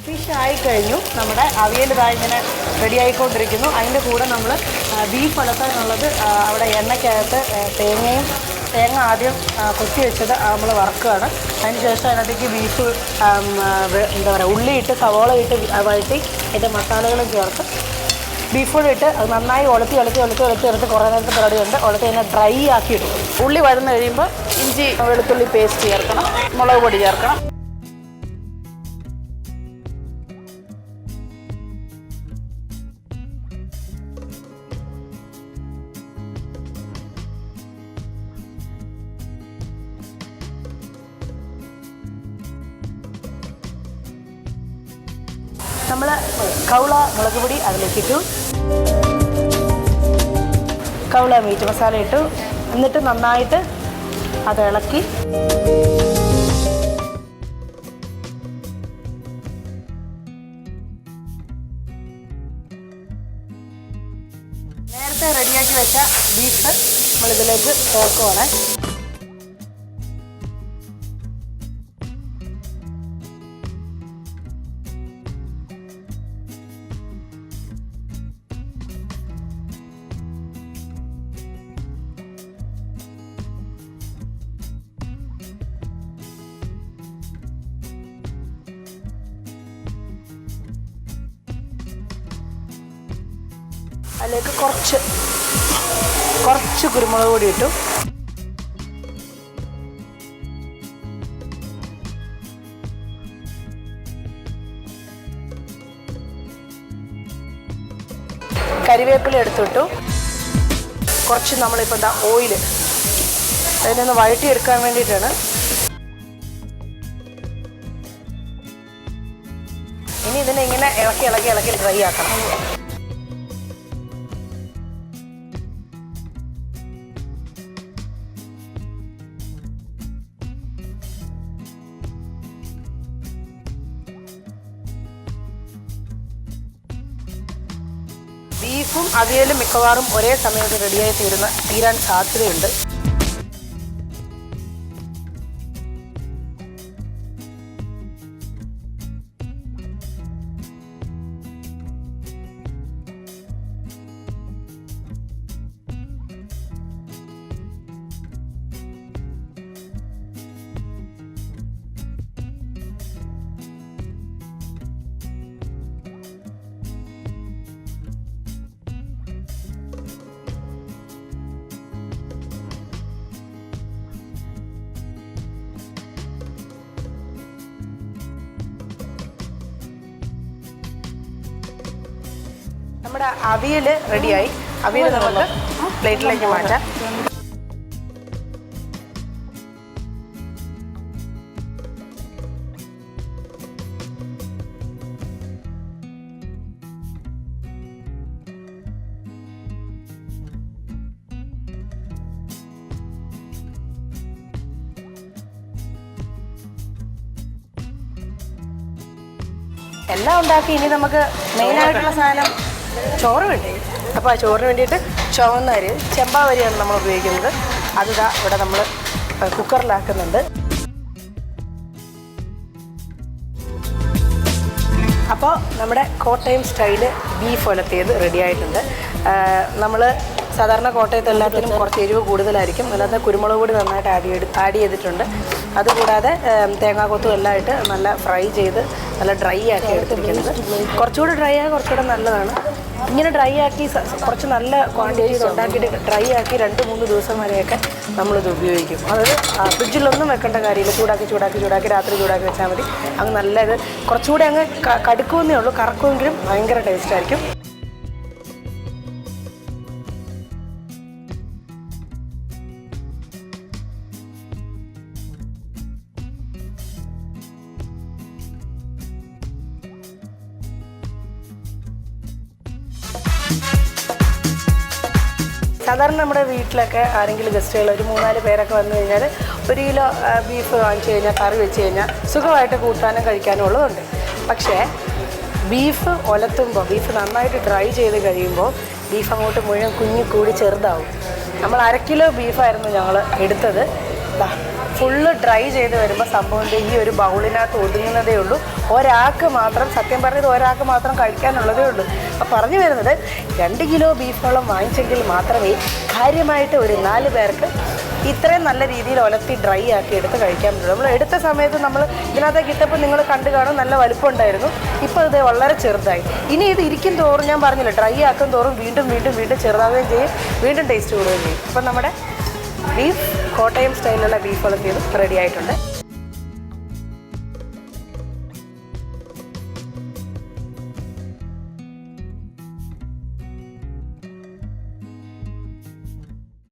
Fish ആയിക്കഴിഞ്ഞു. നമ്മുടെ അവിയൽ ഇതാ ഇങ്ങനെ റെഡി ആയിക്കൊണ്ടിരിക്കുന്നു. അതിൻ്റെ കൂടെ നമ്മൾ ബീഫ് ഉലത്താനുള്ളത് അവിടെ എണ്ണയ്ക്കകത്ത് തേങ്ങ ആദ്യം കൊത്തി വെച്ചത് നമ്മൾ വറക്കുകയാണ്. അതിനുശേഷം അതിനകത്തേക്ക് ബീഫ് എന്താ പറയുക ഉള്ളിയിട്ട് സവോള ഇട്ട് വഴറ്റി അതിൻ്റെ മസാലകളും ചേർത്ത് ബീഫ് കൂടെ ഇട്ട് അത് നന്നായി ഉലത്തി കുറേ നേരത്തെ പരിപാടിയുണ്ട്. ഉലത്തി അതിനെ ഡ്രൈ ആക്കി ഇടും. ഉള്ളി വഴന്ന് കഴിയുമ്പോൾ ഇഞ്ചി വെളുത്തുള്ളി പേസ്റ്റ് ചേർക്കണം, മുളക് പൊടി ചേർക്കണം. നമ്മൾ കൗള മുളക് പൊടി അതിലേക്കിട്ടു, കൗള മീറ്റ് മസാല ഇട്ടു. എന്നിട്ട് നന്നായിട്ട് അത് ഇളക്കി നേരത്തെ റെഡിയാക്കി വെച്ച ബീഫ് നമ്മളിതിലേക്ക് ചേർക്കുവാണ്. അതിലേക്ക് കുറച്ച് കുരുമുളക് പൊടി ഇട്ടു. കരിവേപ്പില എടുത്തിട്ടു. കുറച്ച് നമ്മളിപ്പോൾ എന്താ ഓയിൽ അതിനൊന്ന് വഴറ്റിയെടുക്കാൻ വേണ്ടിയിട്ടാണ്. ഇനി ഇതിനെ ഇങ്ങനെ ഇളക്കി ഡ്രൈ ആക്കണം. ബീഫും അവിയലും മിക്കവാറും ഒരേ സമയത്ത് റെഡിയായി തീരാൻ സാധ്യതയുണ്ട്. നമ്മുടെ അവിയൽ റെഡിയായി. അവിയൽ നമുക്ക് പ്ലേറ്റിലേക്ക് മാറ്റാം. എല്ലാം ഉണ്ടാക്കി ഇനി നമുക്ക് മെയിനായിട്ടുള്ള സാധനം ചോറ് വേണ്ടേ. അപ്പോൾ ആ ചോറിന് വേണ്ടിയിട്ട് ചുവന്ന അരി ചെമ്പാവരിയാണ് നമ്മൾ ഉപയോഗിക്കുന്നത്. അതിതാ ഇവിടെ നമ്മൾ കുക്കറിലാക്കുന്നുണ്ട്. അപ്പോൾ നമ്മുടെ കോട്ടയം സ്റ്റൈല് ബീഫ് ഉലത്തിയത് റെഡി ആയിട്ടുണ്ട്. നമ്മൾ സാധാരണ കോട്ടയത്ത് എല്ലാത്തിനും കുറച്ച് എരിവ് കൂടുതലായിരിക്കും. അതിനകത്ത് കുരുമുളക് പൊടി നന്നായിട്ട് ആഡ് ചെയ്തിട്ടുണ്ട്. അതുകൂടാതെ തേങ്ങാക്കൊത്തും എല്ലാം ഇട്ട് നല്ല ഫ്രൈ ചെയ്ത് നല്ല ഡ്രൈ ആക്കി എടുത്തിരിക്കുന്നത്. കുറച്ചുകൂടി ഡ്രൈ ആക്കി കുറച്ചുകൂടെ നല്ലതാണ്. ഇങ്ങനെ ഡ്രൈ ആക്കി കുറച്ച് നല്ല ക്വാണ്ടിറ്റീസ് ഉണ്ടാക്കിയിട്ട് ഡ്രൈ ആക്കി 2-3 ദിവസം വരെയൊക്കെ നമ്മളിത് ഉപയോഗിക്കും. അതായത് ഫ്രിഡ്ജിലൊന്നും വെക്കേണ്ട കാര്യമില്ല. ചൂടാക്കി രാത്രി ചൂടാക്കി വെച്ചാൽ മതി. അങ്ങ് നല്ലത് കുറച്ചുകൂടി അങ്ങ് കടുക്കുമെന്നേ ഉള്ളൂ. കറക്കുമെങ്കിലും ഭയങ്കര ടേസ്റ്റായിരിക്കും. സാധാരണ നമ്മുടെ വീട്ടിലൊക്കെ ആരെങ്കിലും ഗസ്റ്റുകൾ ഒരു 3-4 പേരൊക്കെ വന്നു കഴിഞ്ഞാൽ 1 കിലോ ബീഫ് വാങ്ങിച്ചു കഴിഞ്ഞാൽ കറി വെച്ച് കഴിഞ്ഞാൽ സുഖമായിട്ട് കൂട്ടാനും കഴിക്കാനും ഉള്ളതുണ്ട്. പക്ഷേ ബീഫ് ഉലത്തുമ്പോൾ ബീഫ് നന്നായിട്ട് ഡ്രൈ ചെയ്ത് കഴിയുമ്പോൾ ബീഫ് അങ്ങോട്ട് മുഴുവൻ കുഞ്ഞി കൂടി ചെറുതാവും. നമ്മൾ 1/2 കിലോ ബീഫായിരുന്നു ഞങ്ങൾ എടുത്തത്. ഫുള്ള് ഡ്രൈ ചെയ്ത് വരുമ്പോൾ സംഭവം ഈ ഒരു ബൗളിനകത്ത് ഒതുങ്ങുന്നതേ ഉള്ളൂ. ഒരാൾക്ക് മാത്രം, സത്യം പറഞ്ഞത് ഒരാൾക്ക് മാത്രം കഴിക്കാനുള്ളതേ ഉള്ളൂ. അപ്പോൾ പറഞ്ഞു വരുന്നത് 2 കിലോ ബീഫോളം വാങ്ങിച്ചെങ്കിൽ മാത്രമേ കാര്യമായിട്ട് ഒരു 4 പേർക്ക് ഇത്രയും നല്ല രീതിയിൽ ഒലത്തി ഡ്രൈ ആക്കി എടുത്ത് കഴിക്കാൻ പറ്റുള്ളൂ. നമ്മൾ എടുത്ത സമയത്ത് നമ്മൾ ഇതിനകത്തേക്ക് ഇട്ടപ്പോൾ നിങ്ങൾ കണ്ടു കാണും, നല്ല വലിപ്പമുണ്ടായിരുന്നു. ഇപ്പോൾ ഇത് വളരെ ചെറുതായി. ഇനി ഇത് ഇരിക്കും തോറും, ഞാൻ പറഞ്ഞില്ല, ഡ്രൈ ആക്കും തോറും വീണ്ടും വീണ്ടും വീണ്ടും ചെറുതാവുകയും ചെയ്യും, വീണ്ടും ടേസ്റ്റ് കൂടുകയും ചെയ്യും. അപ്പം നമ്മുടെ ബീഫ് കോട്ടയം സ്റ്റൈലിലുള്ള ബീഫ് ഒലത്തിയത് റെഡി ആയിട്ടുണ്ട്.